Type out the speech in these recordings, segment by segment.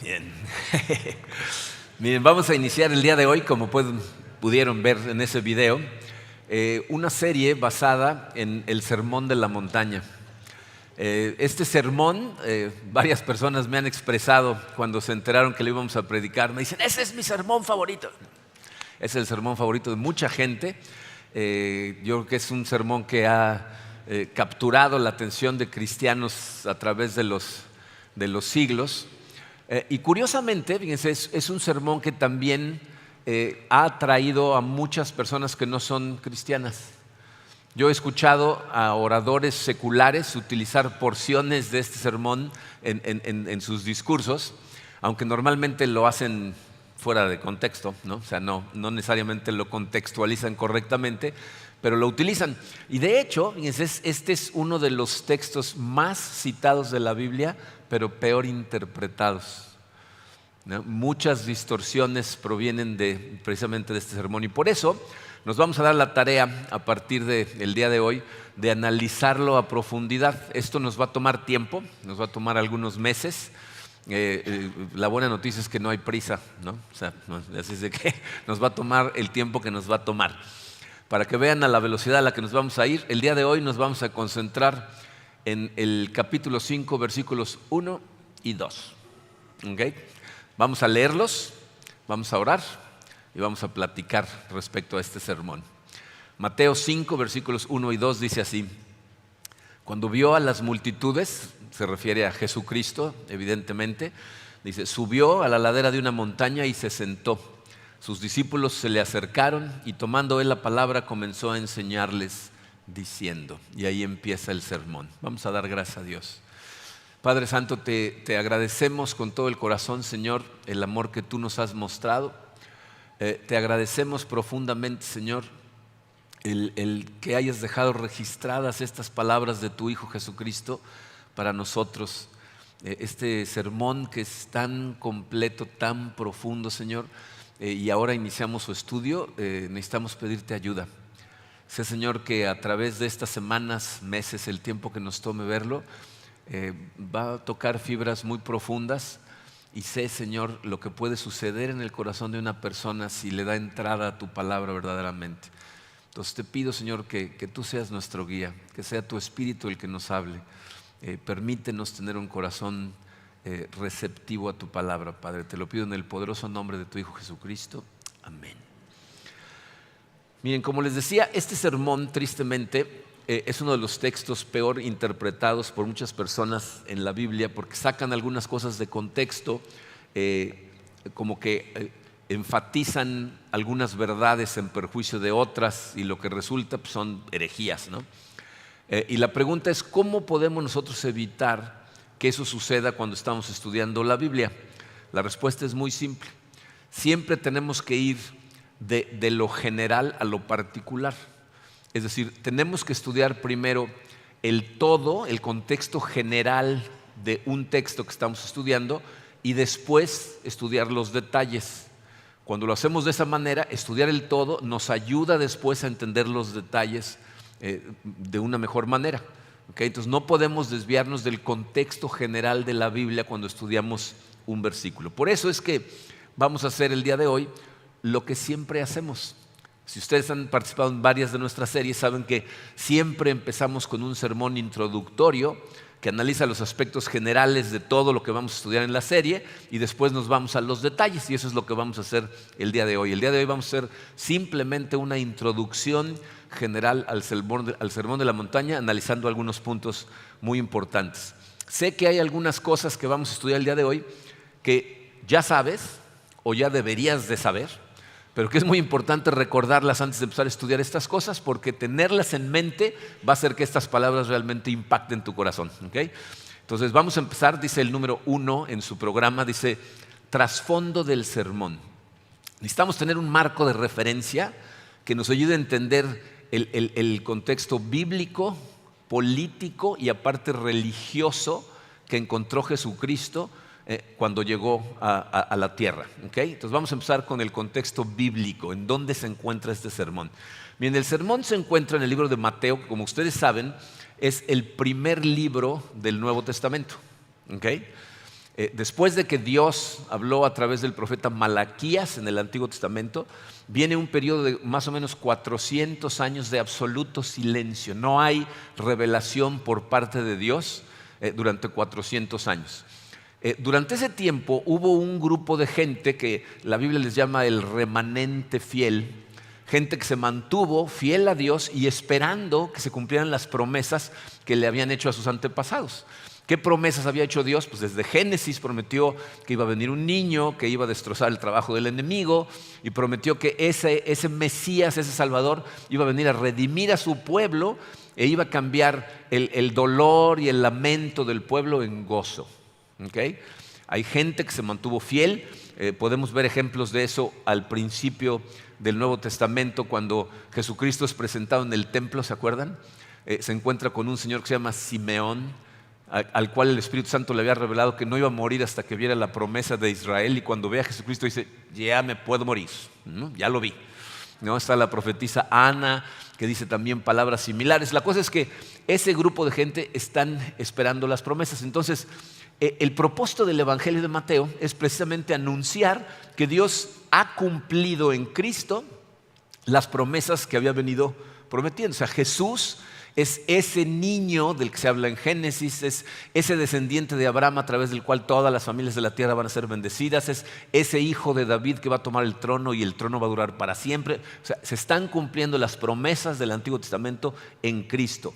Bien. Miren, vamos a iniciar el día de hoy, como pudieron ver en ese video, una serie basada en el Sermón de la Montaña. Este sermón, varias personas me han expresado cuando se enteraron que lo íbamos a predicar. Me dicen, ese es mi sermón favorito. Es el sermón favorito de mucha gente. Yo creo que es un sermón que ha capturado la atención de cristianos a través de los siglos. Y curiosamente, fíjense, es un sermón que también ha atraído a muchas personas que no son cristianas. Yo he escuchado a oradores seculares utilizar porciones de este sermón en sus discursos, aunque normalmente lo hacen fuera de contexto, ¿no? O sea, no necesariamente lo contextualizan correctamente, pero lo utilizan. Y de hecho, fíjense, este es uno de los textos más citados de la Biblia, pero peor interpretados, ¿no? Muchas distorsiones provienen precisamente de este sermón, y por eso nos vamos a dar la tarea a partir del día de hoy de analizarlo a profundidad. Esto nos va a tomar tiempo, nos va a tomar algunos meses. La buena noticia es que no hay prisa, ¿no? O sea, así es de que nos va a tomar el tiempo que nos va a tomar. Para que vean a la velocidad a la que nos vamos a ir, el día de hoy nos vamos a concentrar en el capítulo 5, versículos 1 y 2. ¿Okay? Vamos a leerlos, vamos a orar y vamos a platicar respecto a este sermón. Mateo 5, versículos 1 y 2 dice así: cuando vio a las multitudes, se refiere a Jesucristo, evidentemente, dice, subió a la ladera de una montaña y se sentó. Sus discípulos se le acercaron y tomando él la palabra comenzó a enseñarles diciendo, y ahí empieza el sermón. Vamos a dar gracias a Dios. Padre Santo, te agradecemos con todo el corazón, Señor, el amor que tú nos has mostrado. Te agradecemos profundamente, Señor, el que hayas dejado registradas estas palabras de tu Hijo Jesucristo para nosotros. Este sermón que es tan completo, tan profundo, Señor, y ahora iniciamos su estudio, necesitamos pedirte ayuda. Sé, Señor, que a través de estas semanas, meses, el tiempo que nos tome verlo, va a tocar fibras muy profundas, y sé, Señor, lo que puede suceder en el corazón de una persona si le da entrada a tu palabra verdaderamente. Entonces te pido, Señor, que tú seas nuestro guía, que sea tu Espíritu el que nos hable. Permítenos tener un corazón receptivo a tu palabra, Padre. Te lo pido en el poderoso nombre de tu Hijo Jesucristo. Amén. Miren, como les decía, este sermón, tristemente, es uno de los textos peor interpretados por muchas personas en la Biblia, porque sacan algunas cosas de contexto, como que enfatizan algunas verdades en perjuicio de otras, y lo que resulta pues, son herejías, ¿no? Y la pregunta es, ¿cómo podemos nosotros evitar que eso suceda cuando estamos estudiando la Biblia? La respuesta es muy simple. Siempre tenemos que ir de lo general a lo particular. Es decir, tenemos que estudiar primero el todo, el contexto general de un texto que estamos estudiando, y después estudiar los detalles. Cuando lo hacemos de esa manera, estudiar el todo nos ayuda después a entender los detalles de una mejor manera. ¿Okay? Entonces no podemos desviarnos del contexto general de la Biblia cuando estudiamos un versículo. Por eso es que vamos a hacer el día de hoy lo que siempre hacemos. Si ustedes han participado en varias de nuestras series, saben que siempre empezamos con un sermón introductorio que analiza los aspectos generales de todo lo que vamos a estudiar en la serie, y después nos vamos a los detalles, y eso es lo que vamos a hacer el día de hoy. El día de hoy vamos a hacer simplemente una introducción general al sermón de la montaña, analizando algunos puntos muy importantes. Sé que hay algunas cosas que vamos a estudiar el día de hoy que ya sabes o ya deberías de saber, pero que es muy importante recordarlas antes de empezar a estudiar estas cosas, porque tenerlas en mente va a hacer que estas palabras realmente impacten tu corazón. ¿Okay? Entonces vamos a empezar, dice el número 1 en su programa, dice trasfondo del sermón. Necesitamos tener un marco de referencia que nos ayude a entender el contexto bíblico, político y aparte religioso que encontró Jesucristo cuando llegó a la tierra. ¿Okay? Entonces vamos a empezar con el contexto bíblico, en dónde se encuentra este sermón. Bien, el sermón se encuentra en el libro de Mateo, que como ustedes saben es el primer libro del Nuevo Testamento. ¿Okay? Después de que Dios habló a través del profeta Malaquías en el Antiguo Testamento, viene un periodo de más o menos 400 años de absoluto silencio. No hay revelación por parte de Dios durante 400 años. Durante ese tiempo hubo un grupo de gente que la Biblia les llama el remanente fiel, gente que se mantuvo fiel a Dios y esperando que se cumplieran las promesas que le habían hecho a sus antepasados. ¿Qué promesas había hecho Dios? Pues desde Génesis prometió que iba a venir un niño, que iba a destrozar el trabajo del enemigo, y prometió que ese Mesías, ese Salvador, iba a venir a redimir a su pueblo e iba a cambiar el dolor y el lamento del pueblo en gozo. ¿Okay? Hay gente que se mantuvo fiel. Podemos ver ejemplos de eso al principio del Nuevo Testamento, cuando Jesucristo es presentado en el templo, ¿se acuerdan? Se encuentra con un señor que se llama Simeón, al cual el Espíritu Santo le había revelado que no iba a morir hasta que viera la promesa de Israel, y cuando ve a Jesucristo dice, ya me puedo morir, ¿no? Ya lo vi, ¿no? Está la profetisa Ana, que dice también palabras similares. La cosa es que ese grupo de gente están esperando las promesas. Entonces, el propósito del Evangelio de Mateo es precisamente anunciar que Dios ha cumplido en Cristo las promesas que había venido prometiendo. O sea, Jesús es ese niño del que se habla en Génesis, es ese descendiente de Abraham a través del cual todas las familias de la tierra van a ser bendecidas, es ese hijo de David que va a tomar el trono y el trono va a durar para siempre. O sea, se están cumpliendo las promesas del Antiguo Testamento en Cristo.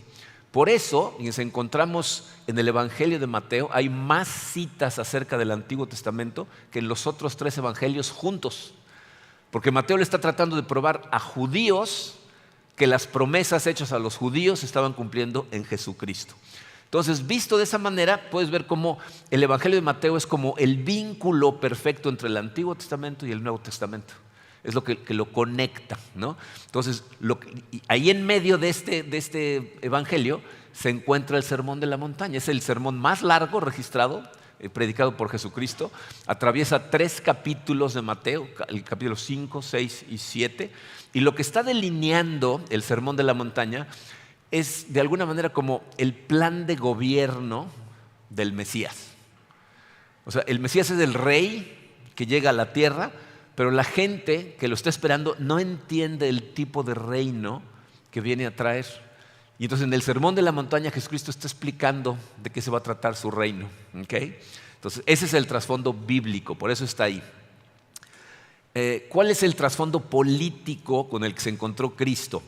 Por eso, encontramos en el Evangelio de Mateo, hay más citas acerca del Antiguo Testamento que en los otros 3 evangelios juntos. Porque Mateo le está tratando de probar a judíos que las promesas hechas a los judíos se estaban cumpliendo en Jesucristo. Entonces, visto de esa manera, puedes ver cómo el Evangelio de Mateo es como el vínculo perfecto entre el Antiguo Testamento y el Nuevo Testamento. Es lo que lo conecta, ¿no? Entonces, ahí en medio de este evangelio se encuentra el Sermón de la Montaña. Es el sermón más largo registrado, predicado por Jesucristo. Atraviesa 3 capítulos de Mateo, el capítulo 5, 6 y 7. Y lo que está delineando el Sermón de la Montaña es de alguna manera como el plan de gobierno del Mesías. O sea, el Mesías es el rey que llega a la tierra, pero la gente que lo está esperando no entiende el tipo de reino que viene a traer. Y entonces en el Sermón de la Montaña Jesucristo está explicando de qué se va a tratar su reino. ¿Okay? Entonces ese es el trasfondo bíblico, por eso está ahí. ¿Cuál es el trasfondo político con el que se encontró Cristo?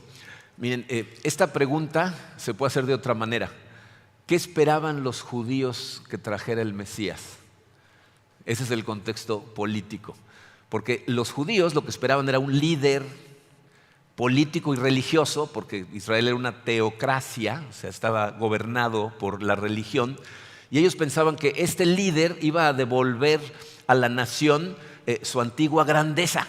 Miren, esta pregunta se puede hacer de otra manera. ¿Qué esperaban los judíos que trajera el Mesías? Ese es el contexto político. Porque los judíos lo que esperaban era un líder político y religioso, porque Israel era una teocracia, o sea, estaba gobernado por la religión, y ellos pensaban que este líder iba a devolver a la nación su antigua grandeza.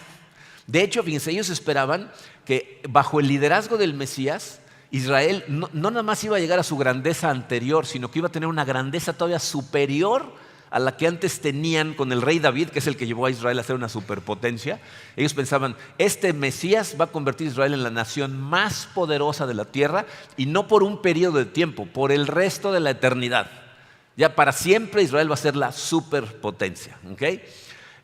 De hecho, fíjense, ellos esperaban que bajo el liderazgo del Mesías, Israel no nada más iba a llegar a su grandeza anterior, sino que iba a tener una grandeza todavía superior a la que antes tenían con el rey David, que es el que llevó a Israel a ser una superpotencia. Ellos pensaban, este Mesías va a convertir a Israel en la nación más poderosa de la tierra, y no por un periodo de tiempo, por el resto de la eternidad. Ya para siempre Israel va a ser la superpotencia. ¿Okay?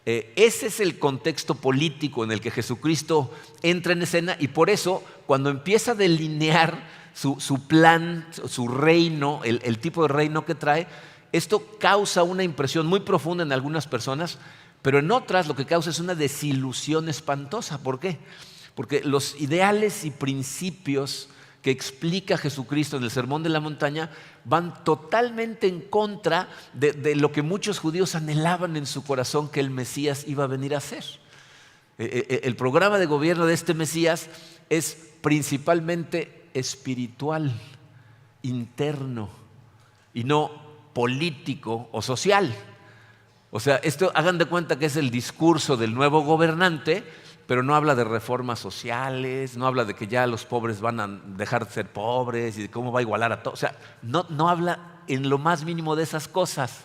Ese es el contexto político en el que Jesucristo entra en escena, y por eso cuando empieza a delinear su plan, su reino, el tipo de reino que trae, esto causa una impresión muy profunda en algunas personas, pero en otras lo que causa es una desilusión espantosa. ¿Por qué? Porque los ideales y principios que explica Jesucristo en el Sermón de la Montaña van totalmente en contra de lo que muchos judíos anhelaban en su corazón que el Mesías iba a venir a hacer. El programa de gobierno de este Mesías es principalmente espiritual, interno, y no político o social. O sea, esto hagan de cuenta que es el discurso del nuevo gobernante, pero no habla de reformas sociales, no habla de que ya los pobres van a dejar de ser pobres y de cómo va a igualar a todos. O sea, no habla en lo más mínimo de esas cosas.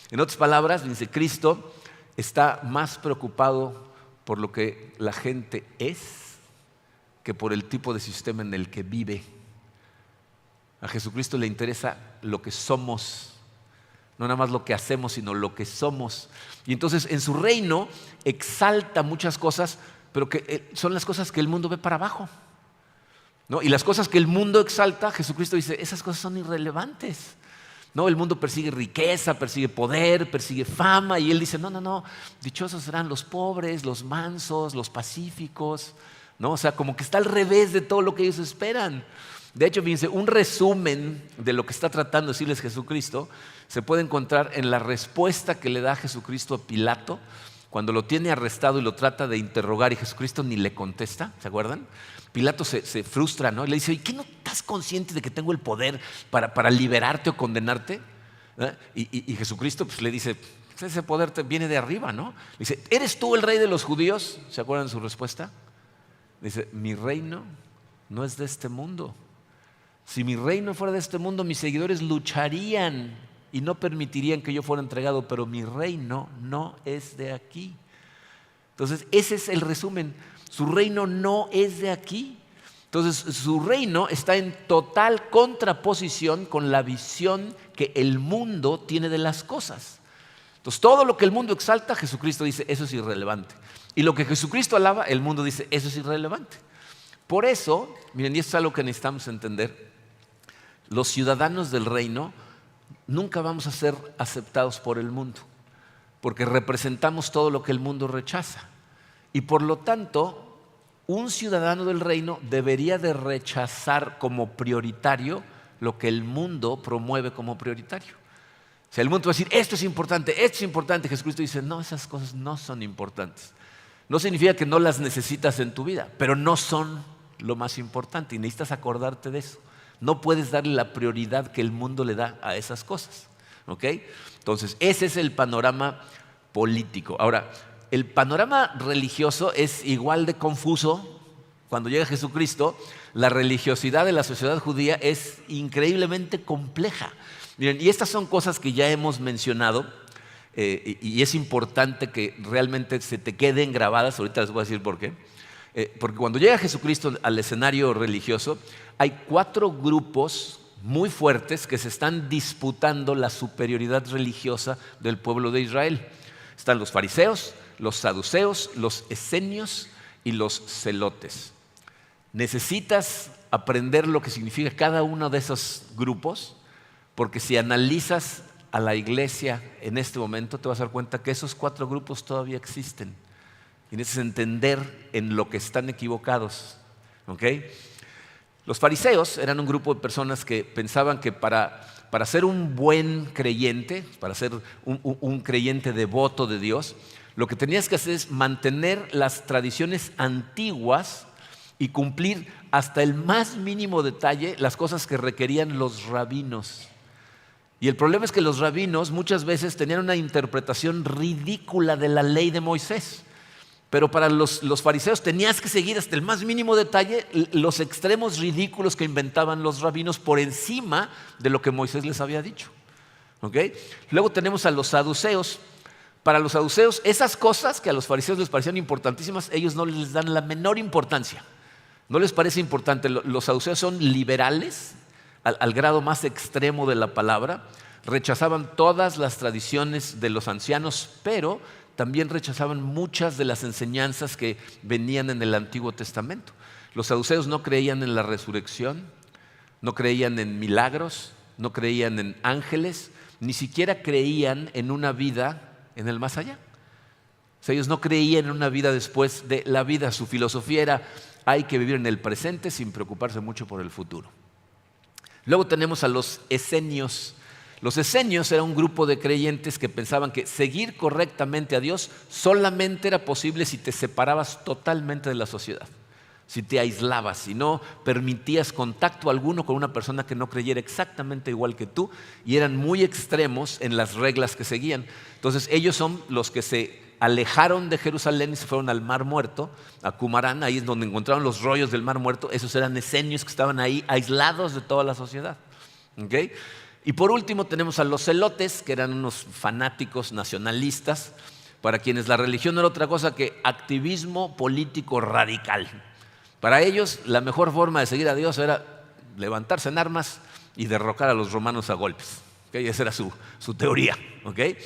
En otras palabras, dice, Cristo está más preocupado por lo que la gente es que por el tipo de sistema en el que vive. A Jesucristo le interesa lo que somos, No nada más lo que hacemos, sino lo que somos. Y entonces en su reino exalta muchas cosas, pero que son las cosas que el mundo ve para abajo, ¿no? Y las cosas que el mundo exalta, Jesucristo dice, esas cosas son irrelevantes. No, el mundo persigue riqueza, persigue poder, persigue fama, y él dice, no, dichosos serán los pobres, los mansos, los pacíficos, ¿no? O sea, como que está al revés de todo lo que ellos esperan. De hecho, fíjense, un resumen de lo que está tratando de decirles Jesucristo se puede encontrar en la respuesta que le da Jesucristo a Pilato cuando lo tiene arrestado y lo trata de interrogar y Jesucristo ni le contesta, ¿se acuerdan? Pilato se frustra, ¿no? Y le dice, ¿y qué no estás consciente de que tengo el poder para liberarte o condenarte? Y Jesucristo pues, le dice, pues ese poder viene de arriba, ¿no? Le dice, ¿eres tú el rey de los judíos? ¿Se acuerdan de su respuesta? Dice, mi reino no es de este mundo. Si mi reino fuera de este mundo, mis seguidores lucharían y no permitirían que yo fuera entregado, pero mi reino no es de aquí. Entonces, ese es el resumen. Su reino no es de aquí. Entonces, su reino está en total contraposición con la visión que el mundo tiene de las cosas. Entonces, todo lo que el mundo exalta, Jesucristo dice, eso es irrelevante. Y lo que Jesucristo alaba, el mundo dice, eso es irrelevante. Por eso, miren, y esto es algo que necesitamos entender, los ciudadanos del reino nunca vamos a ser aceptados por el mundo, porque representamos todo lo que el mundo rechaza. Y por lo tanto, un ciudadano del reino debería de rechazar como prioritario lo que el mundo promueve como prioritario. O sea, el mundo va a decir, esto es importante, Jesucristo dice, no, esas cosas no son importantes. No significa que no las necesitas en tu vida, pero no son lo más importante y necesitas acordarte de eso. No puedes darle la prioridad que el mundo le da a esas cosas, ¿ok? Entonces, ese es el panorama político. Ahora, el panorama religioso es igual de confuso. Cuando llega Jesucristo, la religiosidad de la sociedad judía es increíblemente compleja. Miren, y estas son cosas que ya hemos mencionado y es importante que realmente se te queden grabadas. Ahorita les voy a decir por qué. Porque cuando llega Jesucristo al escenario religioso, hay 4 grupos muy fuertes que se están disputando la superioridad religiosa del pueblo de Israel. Están los fariseos, los saduceos, los esenios y los celotes. Necesitas aprender lo que significa cada uno de esos grupos, porque si analizas a la iglesia en este momento, te vas a dar cuenta que esos 4 grupos todavía existen. Y necesitas entender en lo que están equivocados, ¿ok? Los fariseos eran un grupo de personas que pensaban que para ser un buen creyente, para ser un creyente devoto de Dios, lo que tenías que hacer es mantener las tradiciones antiguas y cumplir hasta el más mínimo detalle las cosas que requerían los rabinos. Y el problema es que los rabinos muchas veces tenían una interpretación ridícula de la ley de Moisés. Pero para los fariseos tenías que seguir hasta el más mínimo detalle los extremos ridículos que inventaban los rabinos por encima de lo que Moisés les había dicho. ¿Okay? Luego tenemos a los saduceos. Para los saduceos, esas cosas que a los fariseos les parecían importantísimas, ellos no les dan la menor importancia. No les parece importante. Los saduceos son liberales al grado más extremo de la palabra. Rechazaban todas las tradiciones de los ancianos, pero también rechazaban muchas de las enseñanzas que venían en el Antiguo Testamento. Los saduceos no creían en la resurrección, no creían en milagros, no creían en ángeles, ni siquiera creían en una vida en el más allá. O sea, ellos no creían en una vida después de la vida. Su filosofía era, hay que vivir en el presente sin preocuparse mucho por el futuro. Luego tenemos a los esenios. Los esenios era un grupo de creyentes que pensaban que seguir correctamente a Dios solamente era posible si te separabas totalmente de la sociedad, si te aislabas, si no permitías contacto alguno con una persona que no creyera exactamente igual que tú, y eran muy extremos en las reglas que seguían. Entonces ellos son los que se alejaron de Jerusalén y se fueron al Mar Muerto, a Cumarán, ahí es donde encontraron los rollos del Mar Muerto. Esos eran esenios que estaban ahí aislados de toda la sociedad. ¿Okay? Y por último tenemos a los celotes, que eran unos fanáticos nacionalistas, para quienes la religión no era otra cosa que activismo político radical. Para ellos la mejor forma de seguir a Dios era levantarse en armas y derrocar a los romanos a golpes. ¿okay? Esa era su teoría. ¿Okay?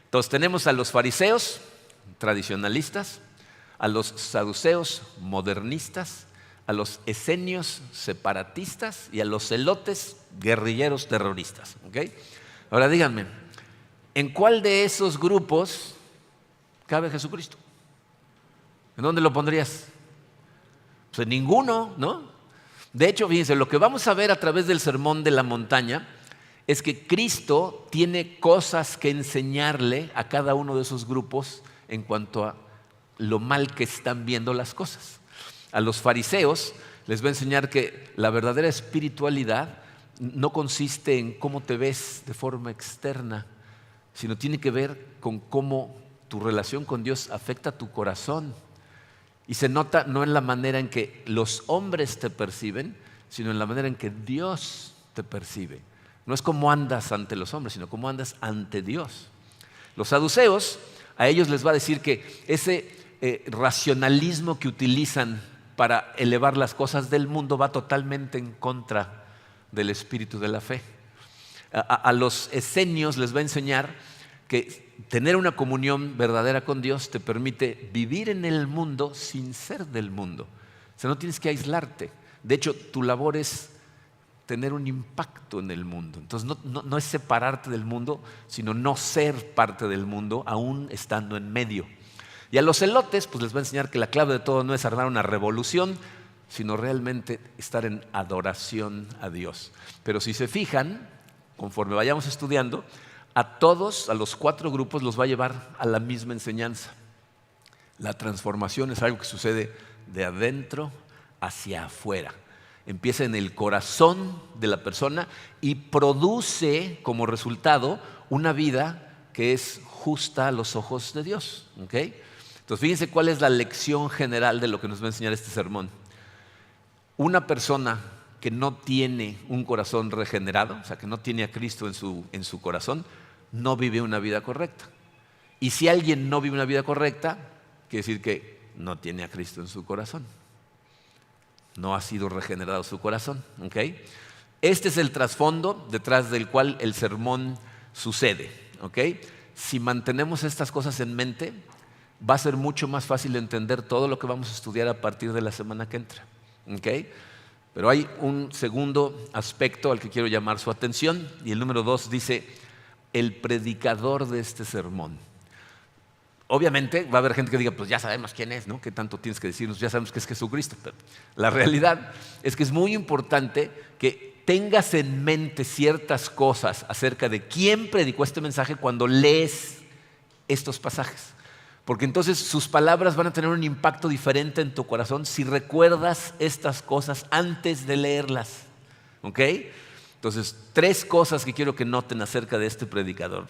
Entonces tenemos a los fariseos tradicionalistas, a los saduceos modernistas, a los esenios separatistas y a los celotes guerrilleros terroristas. ¿Okay? Ahora díganme, ¿en cuál de esos grupos cabe Jesucristo? ¿En dónde lo pondrías? Pues en ninguno, ¿no? De hecho, fíjense, lo que vamos a ver a través del Sermón de la Montaña es que Cristo tiene cosas que enseñarle a cada uno de esos grupos en cuanto a lo mal que están viendo las cosas. A los fariseos les va a enseñar que la verdadera espiritualidad no consiste en cómo te ves de forma externa, sino tiene que ver con cómo tu relación con Dios afecta tu corazón. Y se nota no en la manera en que los hombres te perciben, sino en la manera en que Dios te percibe. No es cómo andas ante los hombres, sino cómo andas ante Dios. Los saduceos, a ellos les va a decir que ese racionalismo que utilizan para elevar las cosas del mundo va totalmente en contra del espíritu de la fe. A los esenios les va a enseñar que tener una comunión verdadera con Dios te permite vivir en el mundo sin ser del mundo. O sea, no tienes que aislarte. De hecho, tu labor es tener un impacto en el mundo. Entonces, no es separarte del mundo, sino no ser parte del mundo, aún estando en medio. Y a los celotes, pues les va a enseñar que la clave de todo no es armar una revolución, sino realmente estar en adoración a Dios. Pero si se fijan, conforme vayamos estudiando, a todos, a los 4 grupos, los va a llevar a la misma enseñanza. La transformación es algo que sucede de adentro hacia afuera. Empieza en el corazón de la persona y produce como resultado una vida que es justa a los ojos de Dios. ¿Okay? Entonces fíjense cuál es la lección general de lo que nos va a enseñar este sermón. Una persona que no tiene un corazón regenerado, o sea, que no tiene a Cristo en su corazón, no vive una vida correcta. Y si alguien no vive una vida correcta, quiere decir que no tiene a Cristo en su corazón. No ha sido regenerado su corazón. ¿Okay? Este es el trasfondo detrás del cual el sermón sucede. ¿Okay? Si mantenemos estas cosas en mente, va a ser mucho más fácil entender todo lo que vamos a estudiar a partir de la semana que entra. ¿Okay? Pero hay un segundo aspecto al que quiero llamar su atención, y el número 2 dice: el predicador de este sermón. Obviamente va a haber gente que diga, pues ya sabemos quién es, ¿no? ¿Qué tanto tienes que decirnos? Ya sabemos que es Jesucristo. Pero la realidad es que es muy importante que tengas en mente ciertas cosas acerca de quién predicó este mensaje cuando lees estos pasajes. Porque entonces sus palabras van a tener un impacto diferente en tu corazón si recuerdas estas cosas antes de leerlas. ¿Ok? Entonces, 3 cosas que quiero que noten acerca de este predicador.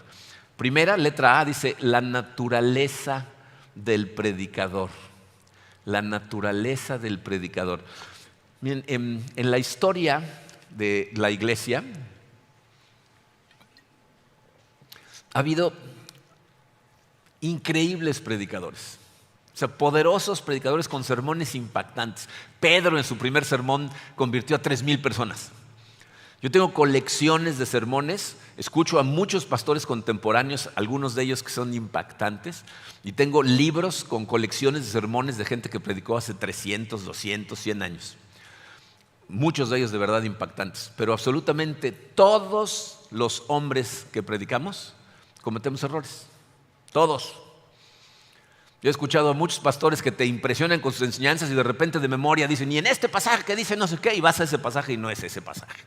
Primera, letra A, dice la naturaleza del predicador. La naturaleza del predicador. Miren, en la historia de la iglesia ha habido increíbles predicadores. O sea, poderosos predicadores con sermones impactantes. Pedro en su primer sermón convirtió a 3,000 personas. Yo tengo colecciones de sermones, escucho a muchos pastores contemporáneos, algunos de ellos que son impactantes, y tengo libros con colecciones de sermones de gente que predicó hace 300, 200, 100 años. Muchos de ellos de verdad impactantes, pero absolutamente todos los hombres que predicamos cometemos errores, todos. Yo he escuchado a muchos pastores que te impresionan con sus enseñanzas y de repente de memoria dicen, y en este pasaje que dice no sé qué, y vas a ese pasaje y no es ese pasaje,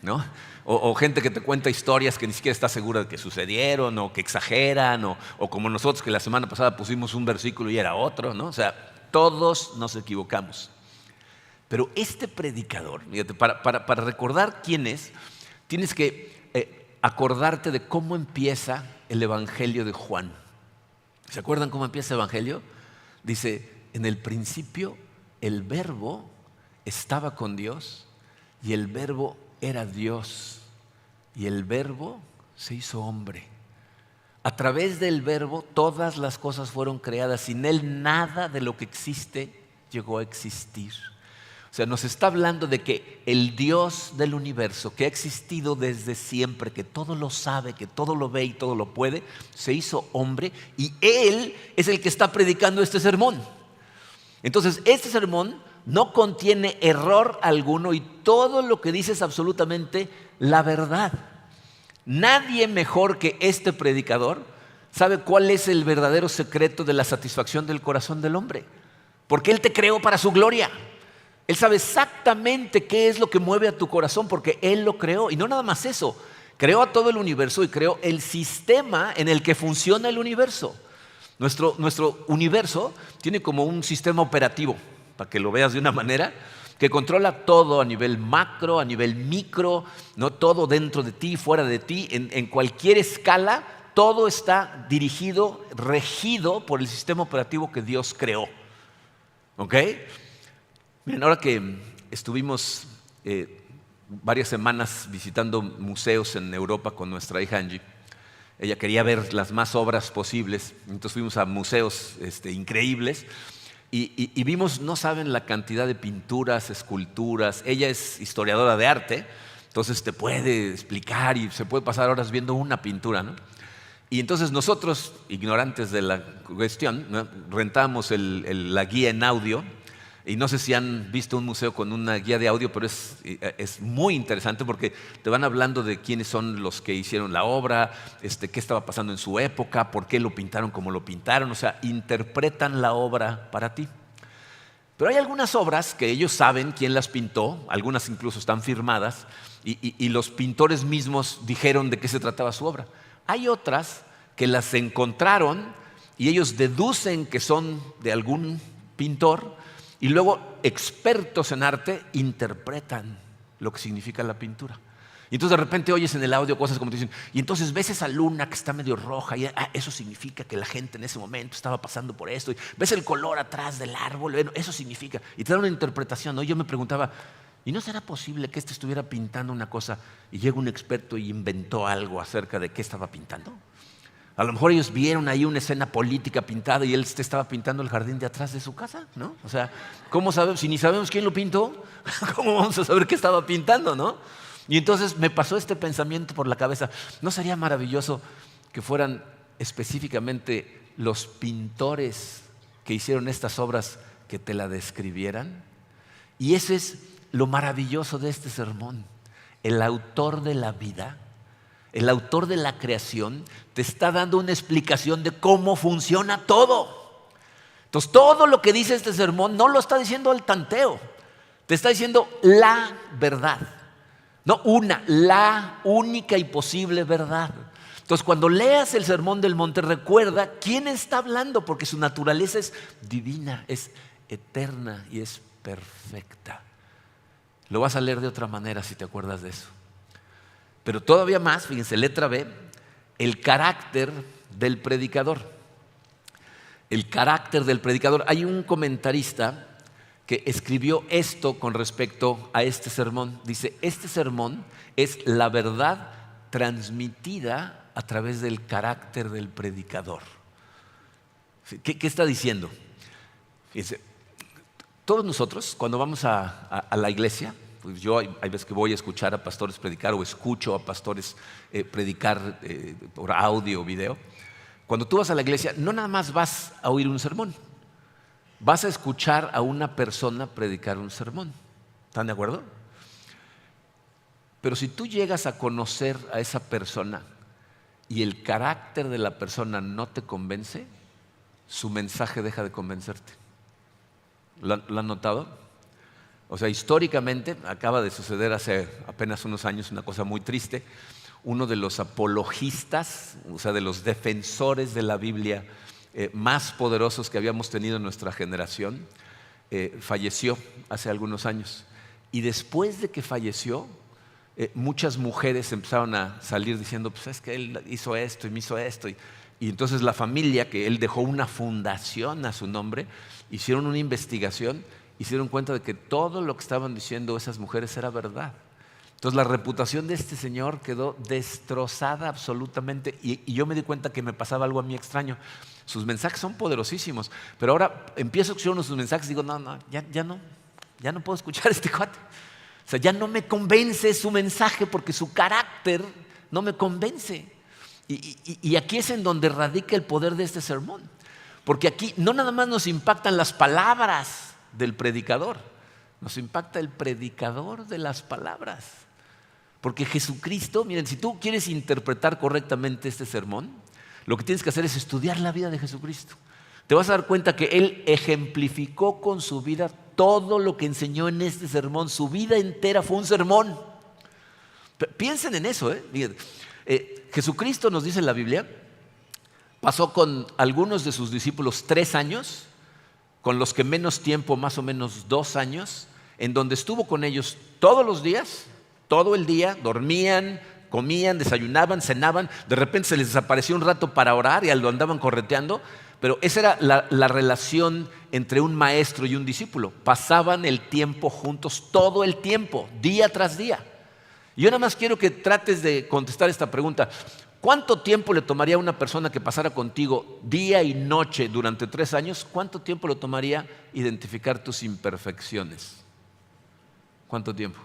¿no? O gente que te cuenta historias que ni siquiera está segura de que sucedieron, o que exageran, o como nosotros que la semana pasada pusimos un versículo y era otro, ¿no? O sea, todos nos equivocamos. Pero este predicador, fíjate, para recordar quién es, tienes que acordarte de cómo empieza el Evangelio de Juan. ¿Se acuerdan cómo empieza el Evangelio? Dice, en el principio el Verbo estaba con Dios y el Verbo era Dios y el Verbo se hizo hombre. A través del Verbo todas las cosas fueron creadas. Sin Él nada de lo que existe llegó a existir. O sea, nos está hablando de que el Dios del universo, que ha existido desde siempre, que todo lo sabe, que todo lo ve y todo lo puede, se hizo hombre y Él es el que está predicando este sermón. Entonces, este sermón no contiene error alguno y todo lo que dice es absolutamente la verdad. Nadie mejor que este predicador sabe cuál es el verdadero secreto de la satisfacción del corazón del hombre, porque Él te creó para su gloria. Él sabe exactamente qué es lo que mueve a tu corazón porque Él lo creó. Y no nada más eso, creó a todo el universo y creó el sistema en el que funciona el universo. Nuestro universo tiene como un sistema operativo, para que lo veas de una manera, que controla todo a nivel macro, a nivel micro, ¿no? Todo dentro de ti, fuera de ti, en cualquier escala, todo está dirigido, regido por el sistema operativo que Dios creó. ¿Ok? Miren, ahora que estuvimos varias semanas visitando museos en Europa con nuestra hija Angie, ella quería ver las más obras posibles, entonces fuimos a museos increíbles y vimos, no saben la cantidad de pinturas, esculturas. Ella es historiadora de arte, entonces te puede explicar y se puede pasar horas viendo una pintura, ¿no? Y entonces nosotros, ignorantes de la cuestión, ¿no?, rentábamos la guía en audio. Y no sé si han visto un museo con una guía de audio, pero es muy interesante porque te van hablando de quiénes son los que hicieron la obra, qué estaba pasando en su época, por qué lo pintaron como lo pintaron. O sea, interpretan la obra para ti. Pero hay algunas obras que ellos saben quién las pintó, algunas incluso están firmadas, y los pintores mismos dijeron de qué se trataba su obra. Hay otras que las encontraron y ellos deducen que son de algún pintor, y luego expertos en arte interpretan lo que significa la pintura. Y entonces de repente oyes en el audio cosas como te dicen, y entonces ves esa luna que está medio roja, y eso significa que la gente en ese momento estaba pasando por esto. Y ves el color atrás del árbol, eso significa. Y te da una interpretación, ¿no? Yo me preguntaba, ¿y no será posible que estuviera pintando una cosa y llega un experto y inventó algo acerca de qué estaba pintando? A lo mejor ellos vieron ahí una escena política pintada y él estaba pintando el jardín de atrás de su casa, ¿no? O sea, ¿cómo sabemos? Si ni sabemos quién lo pintó, ¿cómo vamos a saber qué estaba pintando, no? Y entonces me pasó este pensamiento por la cabeza. ¿No sería maravilloso que fueran específicamente los pintores que hicieron estas obras que te la describieran? Y eso es lo maravilloso de este sermón. El autor de la vida, el autor de la creación, te está dando una explicación de cómo funciona todo. Entonces, todo lo que dice este sermón no lo está diciendo al tanteo. Te está diciendo la verdad. No una, la única y posible verdad. Entonces, cuando leas el Sermón del Monte, recuerda quién está hablando, porque su naturaleza es divina, es eterna y es perfecta. Lo vas a leer de otra manera si te acuerdas de eso. Pero todavía más, fíjense, letra B, el carácter del predicador. El carácter del predicador. Hay un comentarista que escribió esto con respecto a este sermón. Dice, este sermón es la verdad transmitida a través del carácter del predicador. ¿Qué está diciendo? Fíjense, todos nosotros cuando vamos a la iglesia, pues yo hay veces que voy a escuchar a pastores predicar o escucho a pastores predicar por audio o video. Cuando tú vas a la iglesia, no nada más vas a oír un sermón, vas a escuchar a una persona predicar un sermón. ¿Están de acuerdo? Pero si tú llegas a conocer a esa persona y el carácter de la persona no te convence, su mensaje deja de convencerte. ¿Lo han notado? O sea, históricamente, acaba de suceder hace apenas unos años una cosa muy triste. Uno de los apologistas, o sea, de los defensores de la Biblia más poderosos que habíamos tenido en nuestra generación, falleció hace algunos años. Y después de que falleció, muchas mujeres empezaron a salir diciendo, pues es que él hizo esto y me hizo esto. Y entonces la familia, que él dejó una fundación a su nombre, hicieron una investigación y se dieron cuenta de que todo lo que estaban diciendo esas mujeres era verdad. Entonces la reputación de este señor quedó destrozada absolutamente y yo me di cuenta que me pasaba algo a mí extraño. Sus mensajes son poderosísimos, pero ahora empiezo a escuchar uno de sus mensajes y digo, no, ya no. ya no puedo escuchar a este cuate. O sea, ya no me convence su mensaje porque su carácter no me convence. Y aquí es en donde radica el poder de este sermón. Porque aquí no nada más nos impactan las palabras del predicador, nos impacta el predicador de las palabras. Porque Jesucristo, miren, si tú quieres interpretar correctamente este sermón, lo que tienes que hacer es estudiar la vida de Jesucristo. Te vas a dar cuenta que Él ejemplificó con su vida todo lo que enseñó en este sermón. Su vida entera fue un sermón. Piensen en eso. Miren, Jesucristo, nos dice en la Biblia, pasó con algunos de sus discípulos 3 años, con los que menos tiempo, más o menos 2 años, en donde estuvo con ellos todos los días, todo el día, dormían, comían, desayunaban, cenaban. De repente se les desapareció un rato para orar y lo andaban correteando. Pero esa era la relación entre un maestro y un discípulo. Pasaban el tiempo juntos todo el tiempo, día tras día. Y yo nada más quiero que trates de contestar esta pregunta. ¿Cuánto tiempo le tomaría a una persona que pasara contigo día y noche durante 3 años? ¿Cuánto tiempo le tomaría identificar tus imperfecciones? ¿Cuánto tiempo?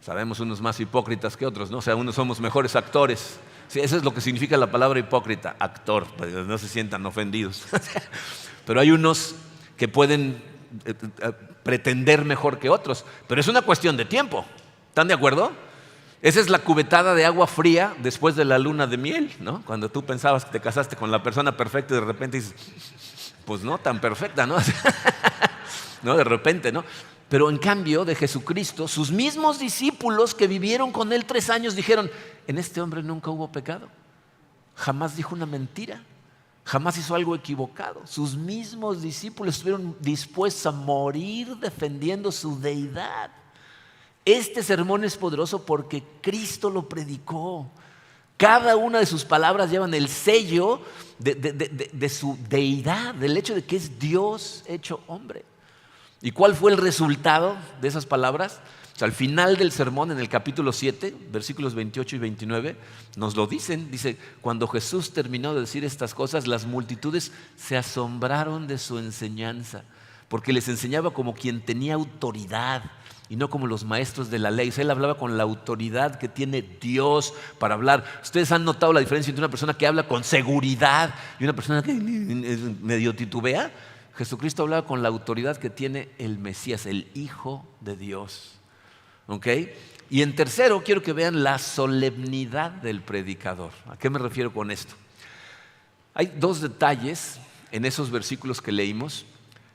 Sabemos unos más hipócritas que otros, ¿no? O sea, unos somos mejores actores. Sí, eso es lo que significa la palabra hipócrita, actor, no se sientan ofendidos. Pero hay unos que pueden pretender mejor que otros, pero es una cuestión de tiempo. ¿Están de acuerdo? Esa es la cubetada de agua fría después de la luna de miel, ¿no? Cuando tú pensabas que te casaste con la persona perfecta y de repente dices, pues no tan perfecta, ¿no? ¿No? De repente, ¿no? Pero en cambio de Jesucristo, sus mismos discípulos que vivieron con Él 3 años dijeron, en este hombre nunca hubo pecado, jamás dijo una mentira, jamás hizo algo equivocado. Sus mismos discípulos estuvieron dispuestos a morir defendiendo su deidad. Este sermón es poderoso porque Cristo lo predicó. Cada una de sus palabras llevan el sello de su deidad, del hecho de que es Dios hecho hombre. ¿Y cuál fue el resultado de esas palabras? O sea, al final del sermón, en el capítulo 7, versículos 28 y 29, nos lo dicen. Dice, cuando Jesús terminó de decir estas cosas, las multitudes se asombraron de su enseñanza, porque les enseñaba como quien tenía autoridad y no como los maestros de la ley. O sea, él hablaba con la autoridad que tiene Dios para hablar. Ustedes han notado la diferencia entre una persona que habla con seguridad y una persona que medio titubea. Jesucristo hablaba con la autoridad que tiene el Mesías, el Hijo de Dios. ¿Ok? Y en tercero, quiero que vean la solemnidad del predicador. ¿A qué me refiero con esto? Hay 2 detalles en esos versículos que leímos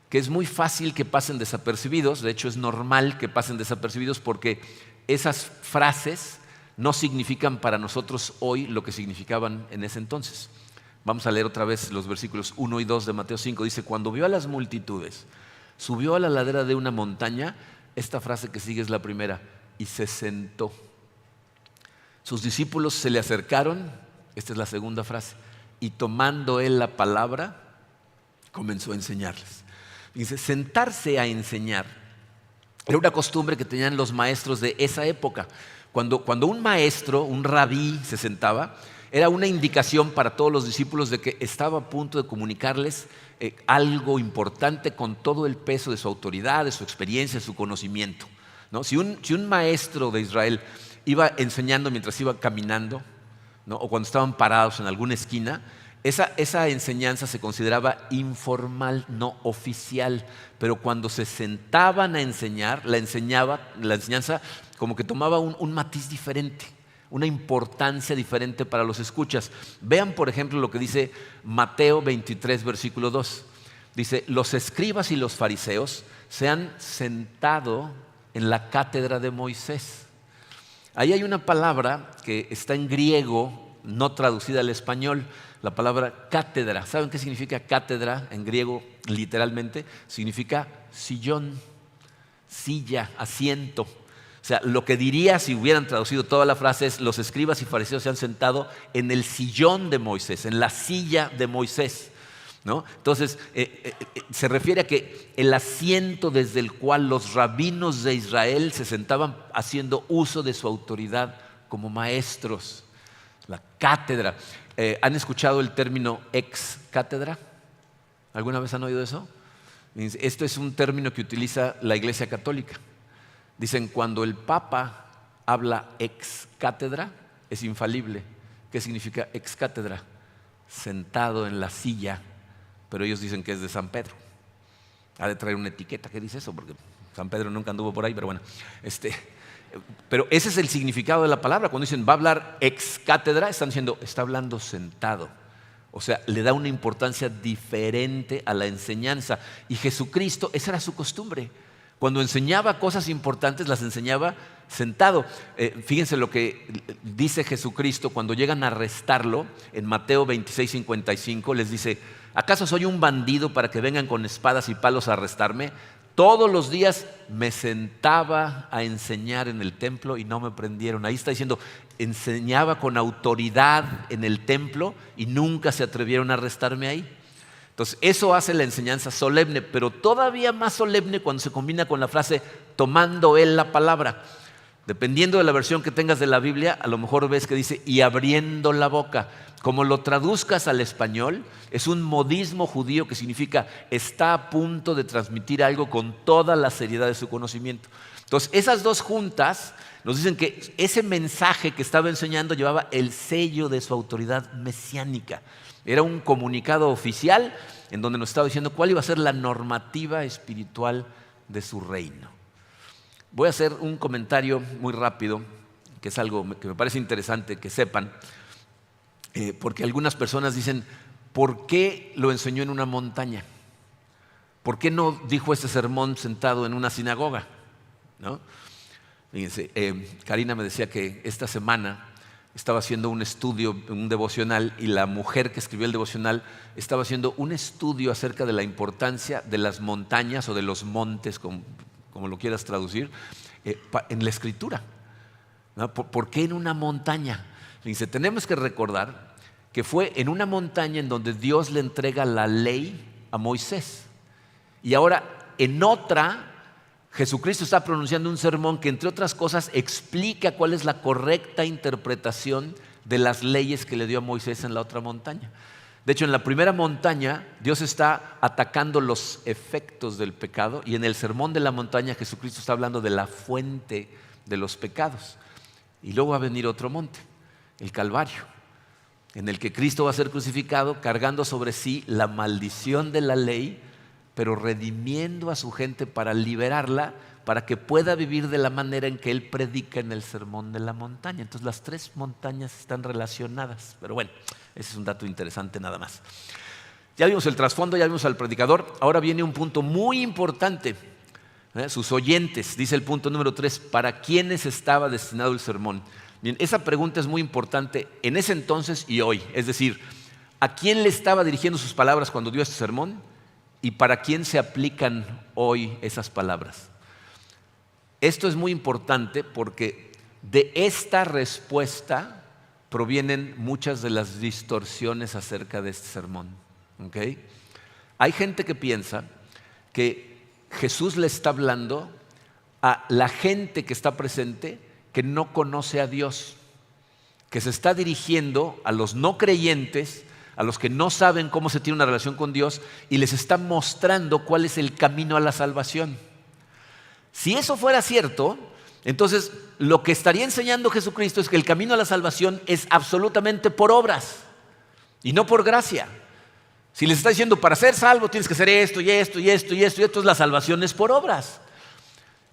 que es muy fácil que pasen desapercibidos. De hecho, es normal que pasen desapercibidos porque esas frases no significan para nosotros hoy lo que significaban en ese entonces. Vamos a leer otra vez los versículos 1 y 2 de Mateo 5. Dice, cuando vio a las multitudes, subió a la ladera de una montaña. Esta frase que sigue es la primera, y se sentó. Sus discípulos se le acercaron, esta es la segunda frase, y tomando él la palabra, comenzó a enseñarles. Dice, sentarse a enseñar era una costumbre que tenían los maestros de esa época. Cuando un maestro, un rabí, se sentaba, era una indicación para todos los discípulos de que estaba a punto de comunicarles algo importante con todo el peso de su autoridad, de su experiencia, de su conocimiento, ¿no? Si un maestro de Israel iba enseñando mientras iba caminando, ¿no? O cuando estaban parados en alguna esquina, esa enseñanza se consideraba informal, no oficial. Pero cuando se sentaban a enseñar, la enseñanza como que tomaba un matiz diferente, una importancia diferente para los escuchas. Vean, por ejemplo, lo que dice Mateo 23, versículo 2. Dice, los escribas y los fariseos se han sentado en la cátedra de Moisés. Ahí hay una palabra que está en griego, no traducida al español, la palabra cátedra. ¿Saben qué significa cátedra en griego literalmente? Significa sillón, silla, asiento. O sea, lo que diría si hubieran traducido toda la frase es, los escribas y fariseos se han sentado en el sillón de Moisés, en la silla de Moisés, ¿no? Entonces, se refiere a que el asiento desde el cual los rabinos de Israel se sentaban haciendo uso de su autoridad como maestros, la cátedra. ¿Han escuchado el término ex cátedra? ¿Alguna vez han oído eso? Esto es un término que utiliza la Iglesia Católica. Dicen, cuando el Papa habla ex cátedra, es infalible. ¿Qué significa ex cátedra? Sentado en la silla, pero ellos dicen que es de San Pedro. Ha de traer una etiqueta que dice eso, porque San Pedro nunca anduvo por ahí, pero bueno. Pero ese es el significado de la palabra. Cuando dicen va a hablar ex cátedra, están diciendo, está hablando sentado. O sea, le da una importancia diferente a la enseñanza. Y Jesucristo, esa era su costumbre. Cuando enseñaba cosas importantes, las enseñaba sentado. Fíjense lo que dice Jesucristo cuando llegan a arrestarlo en Mateo 26:55. Les dice, ¿acaso soy un bandido para que vengan con espadas y palos a arrestarme? Todos los días me sentaba a enseñar en el templo y no me prendieron. Ahí está diciendo, enseñaba con autoridad en el templo y nunca se atrevieron a arrestarme ahí. Entonces, eso hace la enseñanza solemne, pero todavía más solemne cuando se combina con la frase tomando él la palabra. Dependiendo de la versión que tengas de la Biblia, a lo mejor ves que dice y abriendo la boca. Como lo traduzcas al español, es un modismo judío que significa está a punto de transmitir algo con toda la seriedad de su conocimiento. Entonces, esas dos juntas nos dicen que ese mensaje que estaba enseñando llevaba el sello de su autoridad mesiánica. Era un comunicado oficial en donde nos estaba diciendo cuál iba a ser la normativa espiritual de su reino. Voy a hacer un comentario muy rápido, que es algo que me parece interesante que sepan, porque algunas personas dicen, ¿por qué lo enseñó en una montaña? ¿Por qué no dijo este sermón sentado en una sinagoga? ¿No? Fíjense, Karina me decía que esta semana estaba haciendo un estudio, un devocional, y la mujer que escribió el devocional estaba haciendo un estudio acerca de la importancia de las montañas o de los montes, como lo quieras traducir, en la Escritura. ¿No? ¿Por qué en una montaña? Fíjense, tenemos que recordar que fue en una montaña en donde Dios le entrega la ley a Moisés. Y ahora en otra, Jesucristo está pronunciando un sermón que, entre otras cosas, explica cuál es la correcta interpretación de las leyes que le dio a Moisés en la otra montaña. De hecho, en la primera montaña, Dios está atacando los efectos del pecado, y en el sermón de la montaña, Jesucristo está hablando de la fuente de los pecados. Y luego va a venir otro monte, el Calvario, en el que Cristo va a ser crucificado, cargando sobre sí la maldición de la ley, pero redimiendo a su gente para liberarla, para que pueda vivir de la manera en que Él predica en el sermón de la montaña. Entonces las tres montañas están relacionadas, pero bueno, ese es un dato interesante nada más. Ya vimos el trasfondo, ya vimos al predicador, ahora viene un punto muy importante. Sus oyentes, dice el punto número 3, ¿para quiénes estaba destinado el sermón? Bien, esa pregunta es muy importante en ese entonces y hoy, es decir, ¿a quién le estaba dirigiendo sus palabras cuando dio este sermón? ¿Y para quién se aplican hoy esas palabras? Esto es muy importante porque de esta respuesta provienen muchas de las distorsiones acerca de este sermón. ¿Okay? Hay gente que piensa que Jesús le está hablando a la gente que está presente que no conoce a Dios, que se está dirigiendo a los no creyentes, a los que no saben cómo se tiene una relación con Dios, y les está mostrando cuál es el camino a la salvación. Si eso fuera cierto, entonces lo que estaría enseñando Jesucristo es que el camino a la salvación es absolutamente por obras y no por gracia. Si les está diciendo para ser salvo tienes que hacer esto y esto y esto y esto, y entonces la salvación es por obras.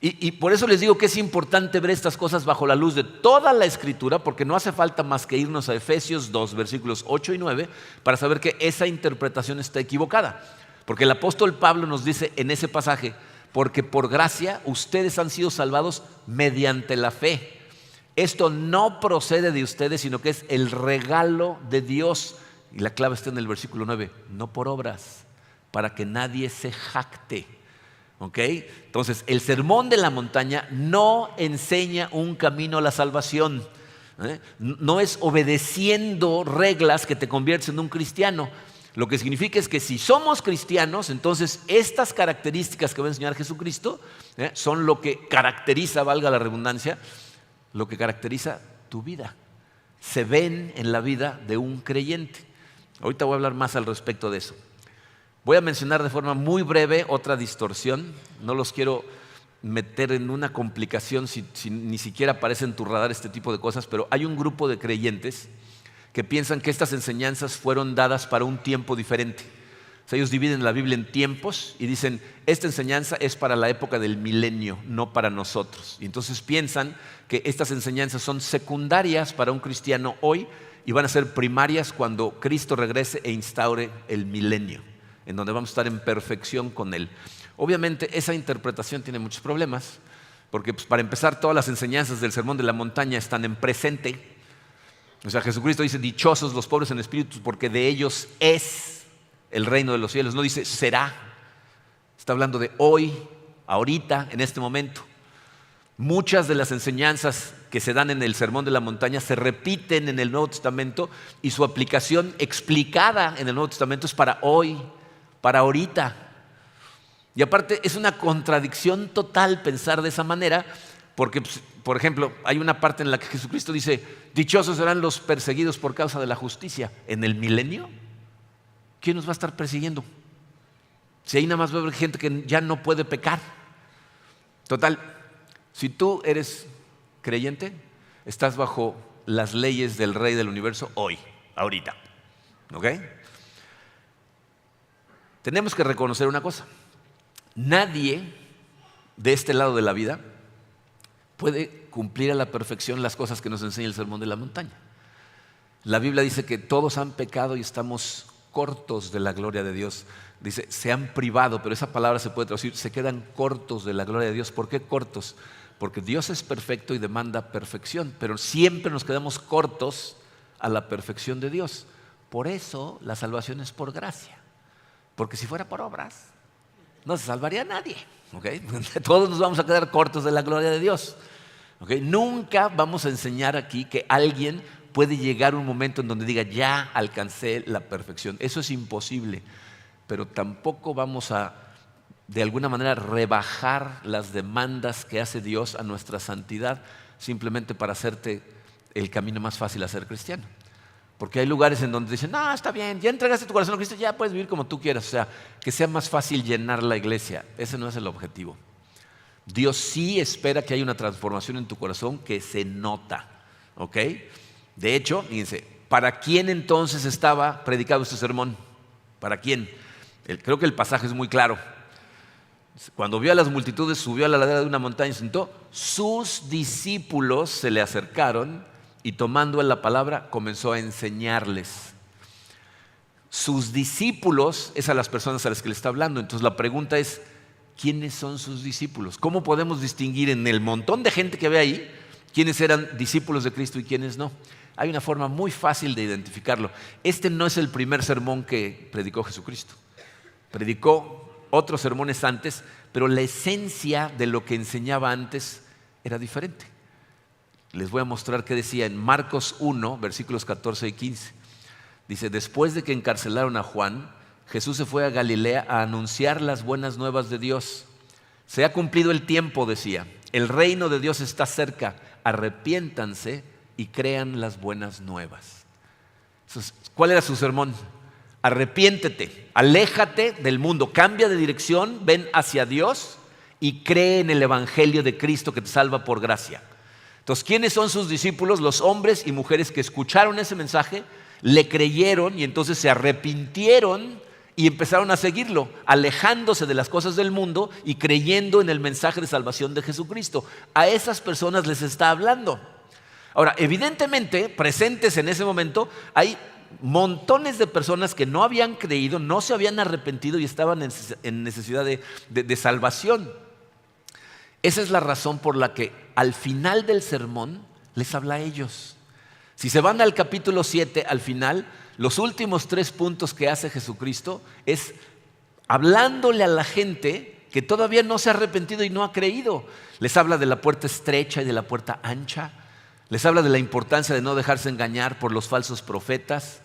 Y por eso les digo que es importante ver estas cosas bajo la luz de toda la Escritura, porque no hace falta más que irnos a Efesios 2, versículos 8 y 9, para saber que esa interpretación está equivocada. Porque el apóstol Pablo nos dice en ese pasaje, porque por gracia ustedes han sido salvados mediante la fe. Esto no procede de ustedes, sino que es el regalo de Dios. Y la clave está en el versículo 9, no por obras, para que nadie se jacte. ¿Okay? Entonces, el sermón de la montaña no enseña un camino a la salvación. No es obedeciendo reglas que te conviertes en un cristiano. Lo que significa es que si somos cristianos, entonces estas características que va a enseñar Jesucristo son lo que caracteriza, valga la redundancia, lo que caracteriza tu vida. Se ven en la vida de un creyente. Ahorita voy a hablar más al respecto de eso. Voy a mencionar de forma muy breve otra distorsión. No los quiero meter en una complicación si ni siquiera aparece en tu radar este tipo de cosas, pero hay un grupo de creyentes que piensan que estas enseñanzas fueron dadas para un tiempo diferente. O sea, ellos dividen la Biblia en tiempos y dicen, esta enseñanza es para la época del milenio, no para nosotros. Y entonces piensan que estas enseñanzas son secundarias para un cristiano hoy y van a ser primarias cuando Cristo regrese e instaure el milenio, en donde vamos a estar en perfección con Él. Obviamente esa interpretación tiene muchos problemas, porque para empezar todas las enseñanzas del Sermón de la Montaña están en presente. O sea, Jesucristo dice, dichosos los pobres en espíritu, porque de ellos es el reino de los cielos. No dice será, está hablando de hoy, ahorita, en este momento. Muchas de las enseñanzas que se dan en el Sermón de la Montaña se repiten en el Nuevo Testamento y su aplicación explicada en el Nuevo Testamento es para hoy, para ahorita. Y aparte es una contradicción total pensar de esa manera, porque, por ejemplo, hay una parte en la que Jesucristo dice, dichosos serán los perseguidos por causa de la justicia. En el milenio, ¿quién nos va a estar persiguiendo? Si ahí nada más va a haber gente que ya no puede pecar. Total, si tú eres creyente, estás bajo las leyes del Rey del Universo hoy, ahorita. ¿Ok? Tenemos que reconocer una cosa. Nadie de este lado de la vida puede cumplir a la perfección las cosas que nos enseña el Sermón de la Montaña. La Biblia dice que todos han pecado y estamos cortos de la gloria de Dios. Dice, se han privado, pero esa palabra se puede traducir, se quedan cortos de la gloria de Dios. ¿Por qué cortos? Porque Dios es perfecto y demanda perfección, pero siempre nos quedamos cortos a la perfección de Dios. Por eso la salvación es por gracia, porque si fuera por obras, no se salvaría a nadie. ¿Okay? Todos nos vamos a quedar cortos de la gloria de Dios. ¿Okay? Nunca vamos a enseñar aquí que alguien puede llegar un momento en donde diga, ya alcancé la perfección. Eso es imposible, pero tampoco vamos a, de alguna manera, rebajar las demandas que hace Dios a nuestra santidad simplemente para hacerte el camino más fácil a ser cristiano. Porque hay lugares en donde dicen, no, está bien, ya entregaste tu corazón a Cristo, ya puedes vivir como tú quieras. O sea, que sea más fácil llenar la iglesia. Ese no es el objetivo. Dios sí espera que haya una transformación en tu corazón que se nota. ¿Ok? De hecho, fíjense, ¿para quién entonces estaba predicado este sermón? ¿Para quién? Creo que el pasaje es muy claro. Cuando vio a las multitudes, subió a la ladera de una montaña y se sentó. Sus discípulos se le acercaron y tomando la palabra comenzó a enseñarles. Sus discípulos es a las personas a las que le está hablando. Entonces la pregunta es, ¿quiénes son sus discípulos? ¿Cómo podemos distinguir en el montón de gente que ve ahí quiénes eran discípulos de Cristo y quiénes no? Hay una forma muy fácil de identificarlo. Este no es el primer sermón que predicó Jesucristo. Predicó otros sermones antes, pero la esencia de lo que enseñaba antes era diferente. Les voy a mostrar qué decía en Marcos 1, versículos 14 y 15. Dice, después de que encarcelaron a Juan, Jesús se fue a Galilea a anunciar las buenas nuevas de Dios. Se ha cumplido el tiempo, decía. El reino de Dios está cerca. Arrepiéntanse y crean las buenas nuevas. Entonces, ¿cuál era su sermón? Arrepiéntete, aléjate del mundo, cambia de dirección, ven hacia Dios y cree en el evangelio de Cristo que te salva por gracia. Entonces, ¿quiénes son sus discípulos? Los hombres y mujeres que escucharon ese mensaje, le creyeron y entonces se arrepintieron y empezaron a seguirlo, alejándose de las cosas del mundo y creyendo en el mensaje de salvación de Jesucristo. A esas personas les está hablando. Ahora, evidentemente, presentes en ese momento, hay montones de personas que no habían creído, no se habían arrepentido y estaban en necesidad de salvación. Esa es la razón por la que al final del sermón les habla a ellos. Si se van al capítulo 7, al final, los últimos 3 puntos que hace Jesucristo es hablándole a la gente que todavía no se ha arrepentido y no ha creído. Les habla de la puerta estrecha y de la puerta ancha. Les habla de la importancia de no dejarse engañar por los falsos profetas.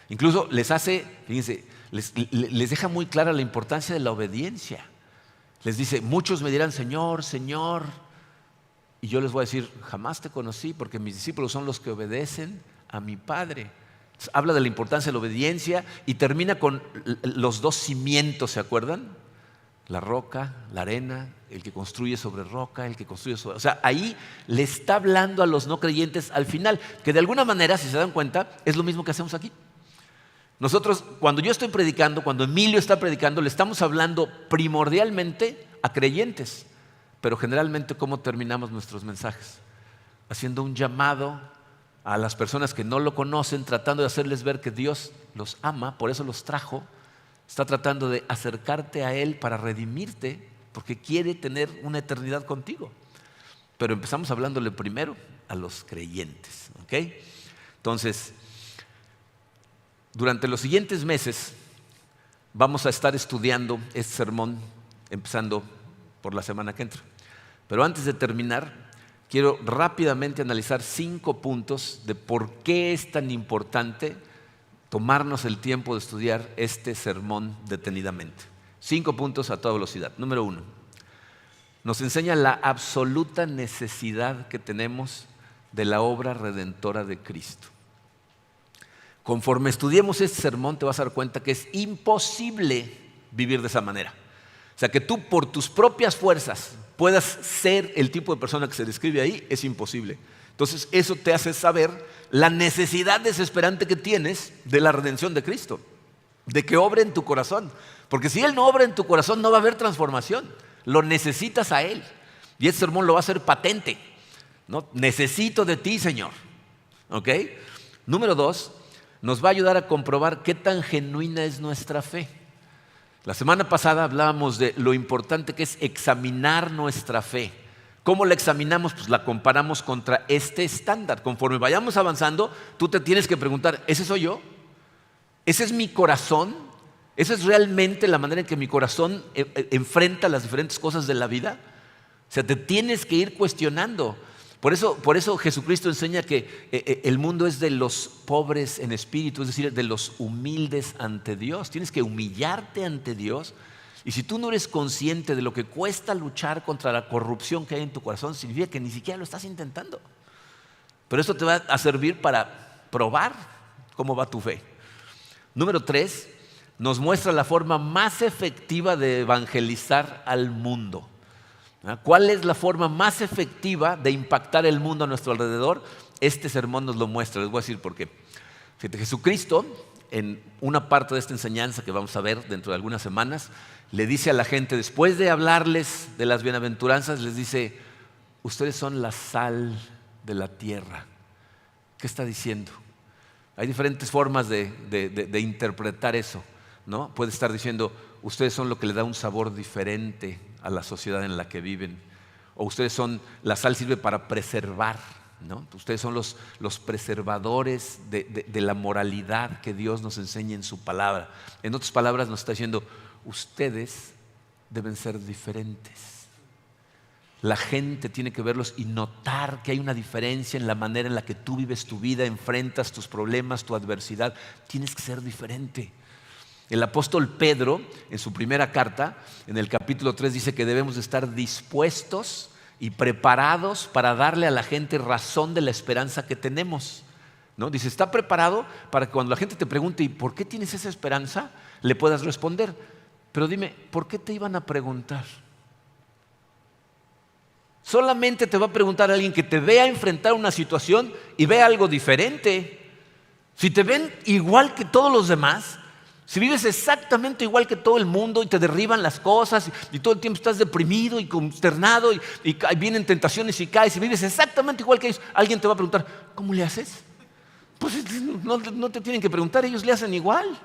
Incluso les hace, fíjense, les deja muy clara la importancia de la obediencia. Les dice, muchos me dirán, Señor, Señor. Y yo les voy a decir, jamás te conocí, porque mis discípulos son los que obedecen a mi Padre. Habla de la importancia de la obediencia y termina con los dos cimientos, ¿se acuerdan? La roca, la arena, el que construye sobre roca, el que construye sobre... O sea, ahí le está hablando a los no creyentes al final, que de alguna manera, si se dan cuenta, es lo mismo que hacemos aquí. Nosotros, cuando yo estoy predicando, cuando Emilio está predicando, le estamos hablando primordialmente a creyentes, pero generalmente, ¿cómo terminamos nuestros mensajes? Haciendo un llamado a las personas que no lo conocen, tratando de hacerles ver que Dios los ama, por eso los trajo. Está tratando de acercarte a Él para redimirte, porque quiere tener una eternidad contigo. Pero empezamos hablándole primero a los creyentes, ¿ok? Entonces, durante los siguientes meses vamos a estar estudiando este sermón, empezando por la semana que entra. Pero antes de terminar, quiero rápidamente analizar 5 puntos de por qué es tan importante tomarnos el tiempo de estudiar este sermón detenidamente. 5 puntos a toda velocidad. Número 1, nos enseña la absoluta necesidad que tenemos de la obra redentora de Cristo. Conforme estudiemos este sermón te vas a dar cuenta que es imposible vivir de esa manera. O sea, que tú por tus propias fuerzas puedas ser el tipo de persona que se describe ahí, es imposible. Entonces eso te hace saber la necesidad desesperante que tienes de la redención de Cristo, de que obre en tu corazón. Porque si Él no obra en tu corazón no va a haber transformación, lo necesitas a Él. Y este sermón lo va a hacer patente, ¿no? Necesito de ti, Señor. ¿Ok? Número 2, nos va a ayudar a comprobar qué tan genuina es nuestra fe. La semana pasada hablábamos de lo importante que es examinar nuestra fe. ¿Cómo la examinamos? Pues la comparamos contra este estándar. Conforme vayamos avanzando, tú te tienes que preguntar, ¿ese soy yo? ¿Ese es mi corazón? ¿Esa es realmente la manera en que mi corazón enfrenta las diferentes cosas de la vida? O sea, te tienes que ir cuestionando. Por eso Jesucristo enseña que el mundo es de los pobres en espíritu, es decir, de los humildes ante Dios. Tienes que humillarte ante Dios. Y si tú no eres consciente de lo que cuesta luchar contra la corrupción que hay en tu corazón, significa que ni siquiera lo estás intentando. Pero esto te va a servir para probar cómo va tu fe. Número 3, nos muestra la forma más efectiva de evangelizar al mundo. ¿Cuál es la forma más efectiva de impactar el mundo a nuestro alrededor? Este sermón nos lo muestra. Les voy a decir por qué. Fíjate, Jesucristo, en una parte de esta enseñanza que vamos a ver dentro de algunas semanas, le dice a la gente, después de hablarles de las bienaventuranzas, les dice, ustedes son la sal de la tierra. ¿Qué está diciendo? Hay diferentes formas de interpretar eso, ¿no? Puede estar diciendo, ustedes son lo que le da un sabor diferente a la sociedad en la que viven. O ustedes son, la sal sirve para preservar, ¿no? Ustedes son los preservadores de la moralidad que Dios nos enseña en su palabra. En otras palabras nos está diciendo, ustedes deben ser diferentes. La gente tiene que verlos y notar que hay una diferencia en la manera en la que tú vives tu vida, enfrentas tus problemas, tu adversidad. Tienes que ser diferente. El apóstol Pedro, en su primera carta, en el capítulo 3, dice que debemos estar dispuestos y preparados para darle a la gente razón de la esperanza que tenemos, ¿no? Dice, está preparado para que cuando la gente te pregunte, ¿y por qué tienes esa esperanza?, le puedas responder. Pero dime, ¿por qué te iban a preguntar? Solamente te va a preguntar alguien que te vea enfrentar una situación y vea algo diferente. Si te ven igual que todos los demás, si vives exactamente igual que todo el mundo y te derriban las cosas y todo el tiempo estás deprimido y consternado y vienen tentaciones y caes y vives exactamente igual que ellos, alguien te va a preguntar, ¿cómo le haces? Pues no te tienen que preguntar, ellos le hacen igual.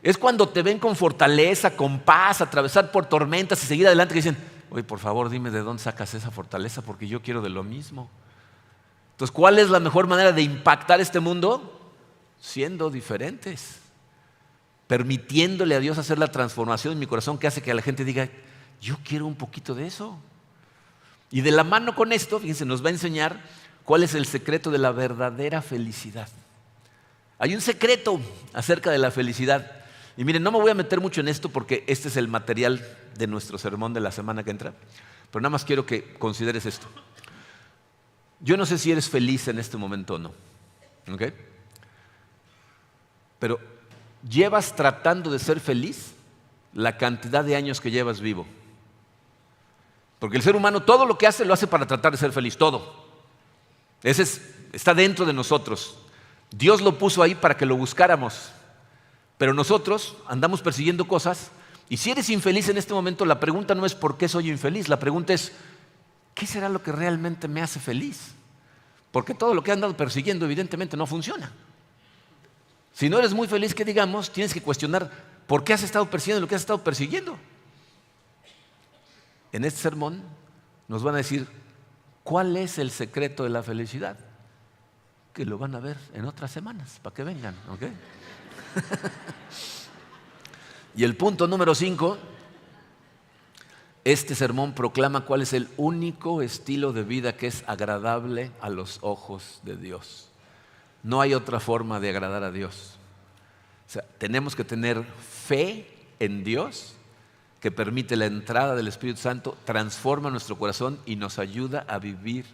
Es cuando te ven con fortaleza, con paz, atravesar por tormentas y seguir adelante que dicen, oye, por favor dime de dónde sacas esa fortaleza porque yo quiero de lo mismo. Entonces, ¿cuál es la mejor manera de impactar este mundo? Siendo diferentes. Permitiéndole a Dios hacer la transformación en mi corazón que hace que la gente diga, yo quiero un poquito de eso. Y de la mano con esto, fíjense, nos va a enseñar cuál es el secreto de la verdadera felicidad. Hay un secreto acerca de la felicidad. Y miren, no me voy a meter mucho en esto porque este es el material de nuestro sermón de la semana que entra. Pero nada más quiero que consideres esto. Yo no sé si eres feliz en este momento o no. ¿Ok? pero llevas tratando de ser feliz la cantidad de años que llevas vivo. Porque el ser humano todo lo que hace lo hace para tratar de ser feliz, todo. Está dentro de nosotros. Dios lo puso ahí para que lo buscáramos. Pero nosotros andamos persiguiendo cosas, y si eres infeliz en este momento, la pregunta no es ¿por qué soy infeliz? La pregunta es ¿qué será lo que realmente me hace feliz? Porque todo lo que he andado persiguiendo evidentemente no funciona. Si no eres muy feliz, que digamos, tienes que cuestionar por qué has estado persiguiendo lo que has estado persiguiendo. En este sermón nos van a decir ¿cuál es el secreto de la felicidad? Que lo van a ver en otras semanas, para que vengan, ¿ok? Y el punto número 5, este sermón proclama cuál es el único estilo de vida que es agradable a los ojos de Dios. No hay otra forma de agradar a Dios. O sea, tenemos que tener fe en Dios, que permite la entrada del Espíritu Santo, transforma nuestro corazón y nos ayuda a vivir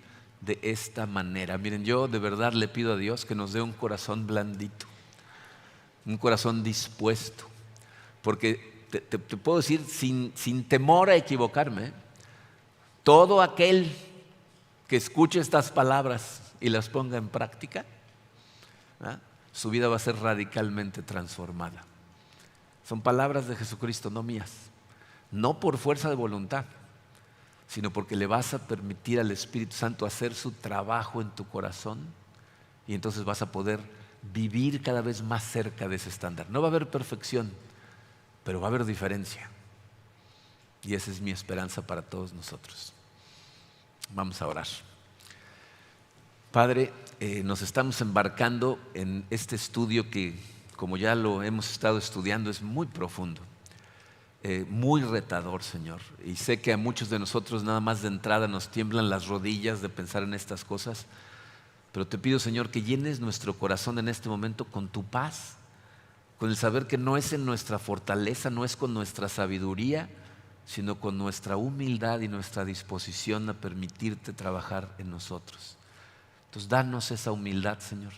de esta manera. Miren, yo de verdad le pido a Dios que nos dé un corazón blandito, un corazón dispuesto, porque te puedo decir sin temor a equivocarme, todo aquel que escuche estas palabras y las ponga en práctica, ¿verdad?, su vida va a ser radicalmente transformada. Son palabras de Jesucristo, no mías. No por fuerza de voluntad, sino porque le vas a permitir al Espíritu Santo hacer su trabajo en tu corazón, y entonces vas a poder vivir cada vez más cerca de ese estándar. No va a haber perfección, pero va a haber diferencia. Y esa es mi esperanza para todos nosotros. Vamos a orar. Padre, nos estamos embarcando en este estudio que, como ya lo hemos estado estudiando, es muy profundo, muy retador, Señor. Y sé que a muchos de nosotros nada más de entrada nos tiemblan las rodillas de pensar en estas cosas, pero te pido, Señor, que llenes nuestro corazón en este momento con tu paz, con el saber que no es en nuestra fortaleza, no es con nuestra sabiduría, sino con nuestra humildad y nuestra disposición a permitirte trabajar en nosotros. Entonces, danos esa humildad, Señor.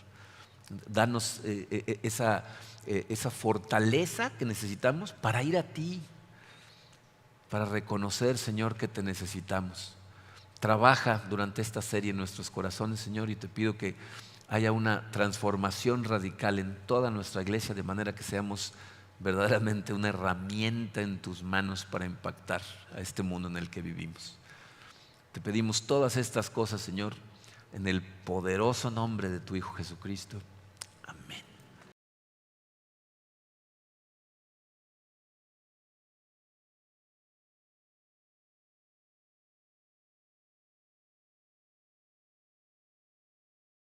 Danos esa fortaleza que necesitamos para ir a ti, para reconocer, Señor, que te necesitamos. Trabaja durante esta serie en nuestros corazones, Señor, y te pido que haya una transformación radical en toda nuestra iglesia, de manera que seamos verdaderamente una herramienta en tus manos para impactar a este mundo en el que vivimos. Te pedimos todas estas cosas, Señor, en el poderoso nombre de tu Hijo Jesucristo.